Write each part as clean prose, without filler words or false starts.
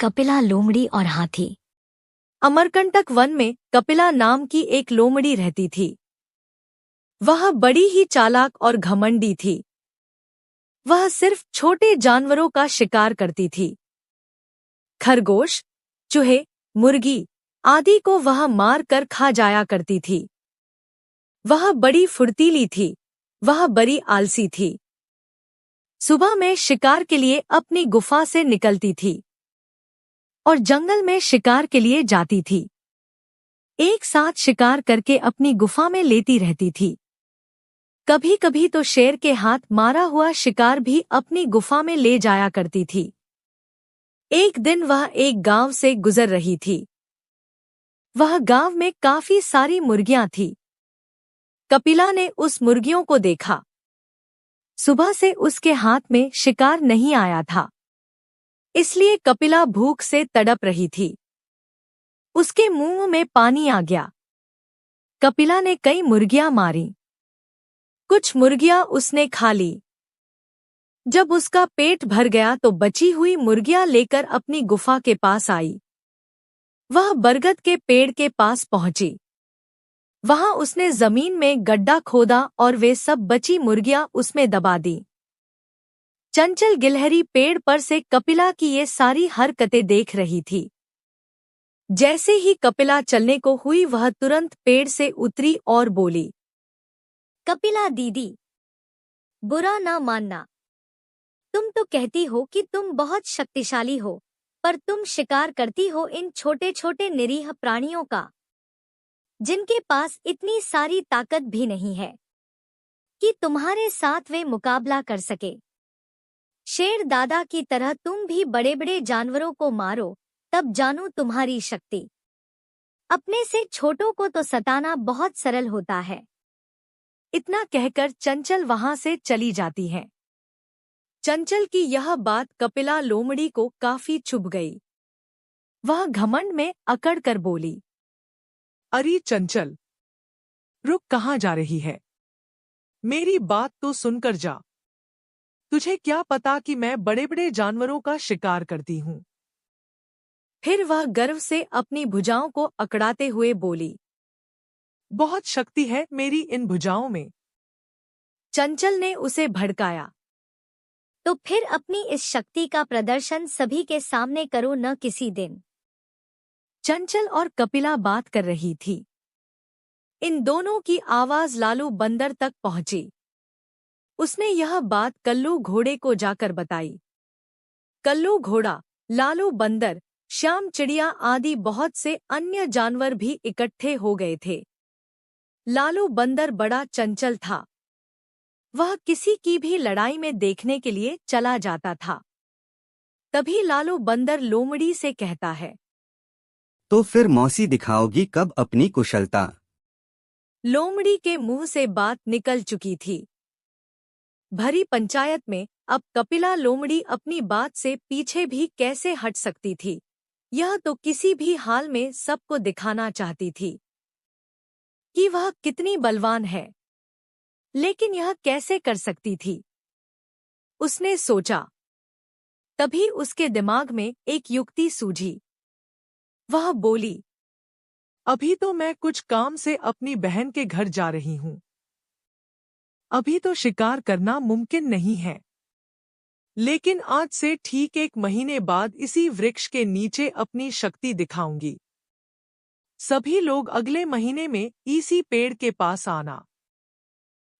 कपिला, लोमड़ी और हाथी। अमरकंटक वन में कपिला नाम की एक लोमड़ी रहती थी। वह बड़ी ही चालाक और घमंडी थी। वह सिर्फ छोटे जानवरों का शिकार करती थी। खरगोश, चूहे, मुर्गी आदि को वह मार कर खा जाया करती थी। वह बड़ी फुर्तीली थी। वह बड़ी आलसी थी। सुबह में शिकार के लिए अपनी गुफा से निकलती थी और जंगल में शिकार के लिए जाती थी। एक साथ शिकार करके अपनी गुफा में लेती रहती थी। कभी कभी तो शेर के हाथ मारा हुआ शिकार भी अपनी गुफा में ले जाया करती थी। एक दिन वह एक गांव से गुजर रही थी। वह गांव में काफी सारी मुर्गियां थी। कपिला ने उस मुर्गियों को देखा। सुबह से उसके हाथ में शिकार नहीं आया था, इसलिए कपिला भूख से तड़प रही थी। उसके मुंह में पानी आ गया। कपिला ने कई मुर्गियां मारी। कुछ मुर्गियां उसने खा ली। जब उसका पेट भर गया तो बची हुई मुर्गियां लेकर अपनी गुफा के पास आई। वह बरगद के पेड़ के पास पहुंची। वहां उसने जमीन में गड्ढा खोदा और वे सब बची मुर्गियां उसमें दबा दी। चंचल गिलहरी पेड़ पर से कपिला की ये सारी हरकतें देख रही थी। जैसे ही कपिला चलने को हुई वह तुरंत पेड़ से उतरी और बोली, कपिला दीदी, बुरा ना मानना। तुम तो कहती हो कि तुम बहुत शक्तिशाली हो, पर तुम शिकार करती हो इन छोटे छोटे निरीह प्राणियों का, जिनके पास इतनी सारी ताकत भी नहीं है कि तुम्हारे साथ वे मुकाबला कर सके। शेर दादा की तरह तुम भी बड़े बड़े जानवरों को मारो, तब जानू तुम्हारी शक्ति। अपने से छोटों को तो सताना बहुत सरल होता है। इतना कहकर चंचल वहां से चली जाती है। चंचल की यह बात कपिला लोमड़ी को काफी चुभ गई। वह घमंड में अकड़ कर बोली, अरे चंचल, रुक, कहाँ जा रही है? मेरी बात तो सुनकर जा। तुझे क्या पता कि मैं बड़े बड़े जानवरों का शिकार करती हूँ। फिर वह गर्व से अपनी भुजाओं को अकड़ाते हुए बोली, बहुत शक्ति है मेरी इन भुजाओं में। चंचल ने उसे भड़काया, तो फिर अपनी इस शक्ति का प्रदर्शन सभी के सामने करो न किसी दिन। चंचल और कपिला बात कर रही थी। इन दोनों की आवाज लालू बंदर तक पहुंची। उसने यह बात कल्लू घोड़े को जाकर बताई। कल्लू घोड़ा, लालू बंदर, श्याम चिड़िया आदि बहुत से अन्य जानवर भी इकट्ठे हो गए थे। लालू बंदर बड़ा चंचल था। वह किसी की भी लड़ाई में देखने के लिए चला जाता था। तभी लालू बंदर लोमड़ी से कहता है, तो फिर मौसी दिखाओगी कब अपनी कुशलता? लोमड़ी के मुंह से बात निकल चुकी थी। भरी पंचायत में अब कपिला लोमड़ी अपनी बात से पीछे भी कैसे हट सकती थी? यह तो किसी भी हाल में सबको दिखाना चाहती थी कि वह कितनी बलवान है। लेकिन यह कैसे कर सकती थी? उसने सोचा। तभी उसके दिमाग में एक युक्ति सूझी। वह बोली, अभी तो मैं कुछ काम से अपनी बहन के घर जा रही हूँ। अभी तो शिकार करना मुमकिन नहीं है। लेकिन आज से ठीक 1 महीने बाद इसी वृक्ष के नीचे अपनी शक्ति दिखाऊंगी। सभी लोग अगले महीने में इसी पेड़ के पास आना।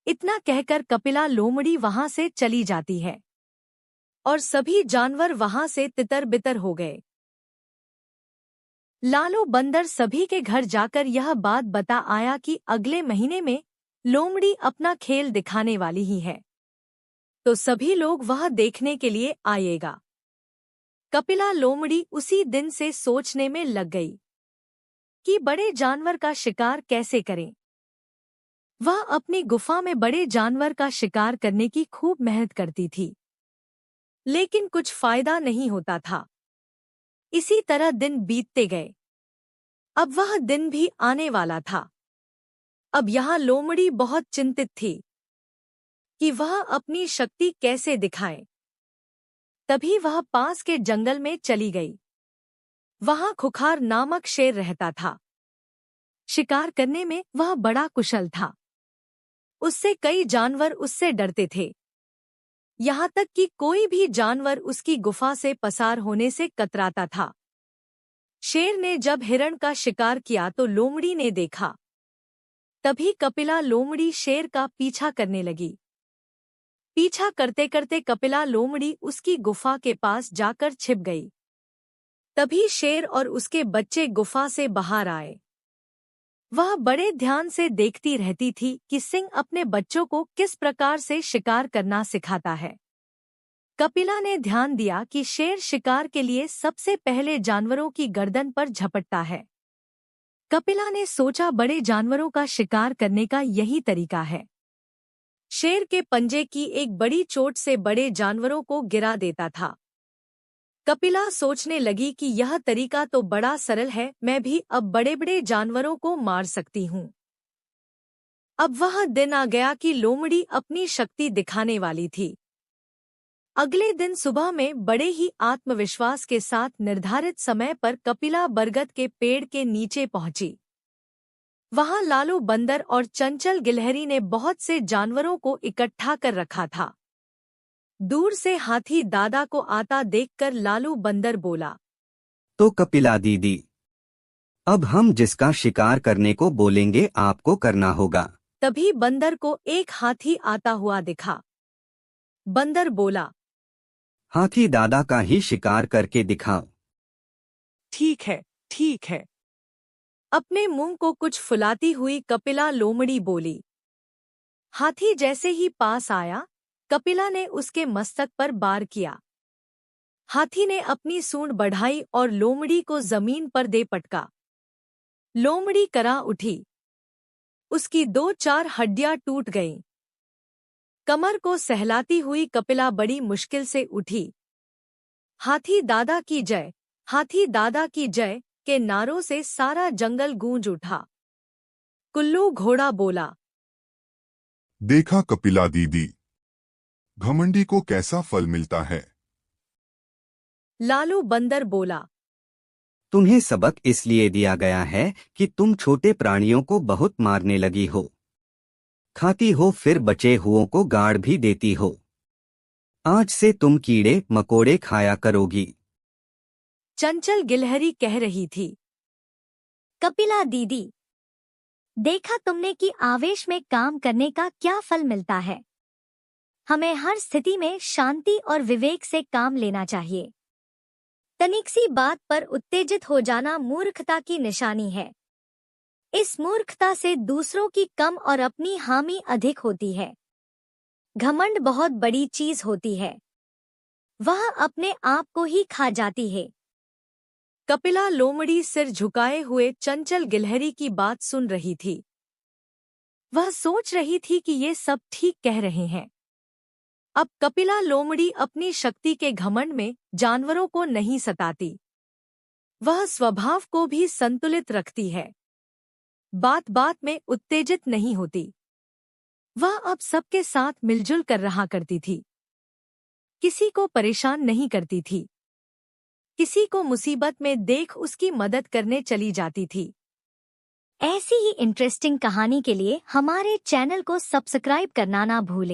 इतना कहकर कपिला लोमड़ी वहां से चली जाती है और सभी जानवर वहां से तितर बितर हो गए। लालू बंदर सभी के घर जाकर यह बात बता आया कि अगले महीने में लोमड़ी अपना खेल दिखाने वाली ही है, तो सभी लोग वह देखने के लिए आएगा। कपिला लोमड़ी उसी दिन से सोचने में लग गई कि बड़े जानवर का शिकार कैसे करें। वह अपनी गुफा में बड़े जानवर का शिकार करने की खूब मेहनत करती थी, लेकिन कुछ फायदा नहीं होता था। इसी तरह दिन बीतते गए। अब वह दिन भी आने वाला था। अब यहाँ लोमड़ी बहुत चिंतित थी कि वह अपनी शक्ति कैसे दिखाए। तभी वह पास के जंगल में चली गई। वहां खुखार नामक शेर रहता था। शिकार करने में वह बड़ा कुशल था। उससे कई जानवर उससे डरते थे, यहाँ तक कि कोई भी जानवर उसकी गुफा से पसार होने से कतराता था। शेर ने जब हिरण का शिकार किया तो लोमड़ी ने देखा। तभी कपिला लोमड़ी शेर का पीछा करने लगी। पीछा करते करते कपिला लोमड़ी उसकी गुफा के पास जाकर छिप गई। तभी शेर और उसके बच्चे गुफा से बाहर आए। वह बड़े ध्यान से देखती रहती थी कि सिंह अपने बच्चों को किस प्रकार से शिकार करना सिखाता है। कपिला ने ध्यान दिया कि शेर शिकार के लिए सबसे पहले जानवरों की गर्दन पर झपटता है। कपिला ने सोचा बड़े जानवरों का शिकार करने का यही तरीका है। शेर के पंजे की एक बड़ी चोट से बड़े जानवरों को गिरा देता था। कपिला सोचने लगी कि यह तरीका तो बड़ा सरल है, मैं भी अब बड़े बड़े जानवरों को मार सकती हूँ। अब वह दिन आ गया कि लोमड़ी अपनी शक्ति दिखाने वाली थी। अगले दिन सुबह में बड़े ही आत्मविश्वास के साथ निर्धारित समय पर कपिला बरगद के पेड़ के नीचे पहुंची। वहां लालू बंदर और चंचल गिलहरी ने बहुत से जानवरों को इकट्ठा कर रखा था। दूर से हाथी दादा को आता देखकर लालू बंदर बोला, तो कपिला दीदी, अब हम जिसका शिकार करने को बोलेंगे आपको करना होगा। तभी बंदर को एक हाथी आता हुआ दिखा। बंदर बोला, हाथी दादा का ही शिकार करके दिखाओ। ठीक है, ठीक है। अपने मुंह को कुछ फुलाती हुई कपिला लोमड़ी बोली। हाथी जैसे ही पास आया, कपिला ने उसके मस्तक पर वार किया। हाथी ने अपनी सूंड बढ़ाई और लोमड़ी को जमीन पर दे पटका। लोमड़ी करा उठी। उसकी 2-4 हड्डियां टूट गईं। कमर को सहलाती हुई कपिला बड़ी मुश्किल से उठी। हाथी दादा की जय, हाथी दादा की जय के नारों से सारा जंगल गूंज उठा। कुल्लू घोड़ा बोला, देखा कपिला दीदी, घमंडी को कैसा फल मिलता है। लालू बंदर बोला, तुम्हें सबक इसलिए दिया गया है कि तुम छोटे प्राणियों को बहुत मारने लगी हो। खाती हो फिर बचे हुओं को गाड़ भी देती हो। आज से तुम कीड़े मकोड़े खाया करोगी। चंचल गिलहरी कह रही थी। कपिला दीदी, देखा तुमने कि आवेश में काम करने का क्या फल मिलता है। हमें हर स्थिति में शांति और विवेक से काम लेना चाहिए। तनिक सी बात पर उत्तेजित हो जाना मूर्खता की निशानी है। इस मूर्खता से दूसरों की कम और अपनी हामी अधिक होती है। घमंड बहुत बड़ी चीज होती है, वह अपने आप को ही खा जाती है। कपिला लोमड़ी सिर झुकाए हुए चंचल गिलहरी की बात सुन रही थी। वह सोच रही थी कि ये सब ठीक कह रहे हैं। अब कपिला लोमड़ी अपनी शक्ति के घमंड में जानवरों को नहीं सताती। वह स्वभाव को भी संतुलित रखती है। बात बात में उत्तेजित नहीं होती। वह अब सबके साथ मिलजुल कर रहा करती थी। किसी को परेशान नहीं करती थी। किसी को मुसीबत में देख उसकी मदद करने चली जाती थी। ऐसी ही इंटरेस्टिंग कहानी के लिए हमारे चैनल को सब्सक्राइब करना ना भूलें।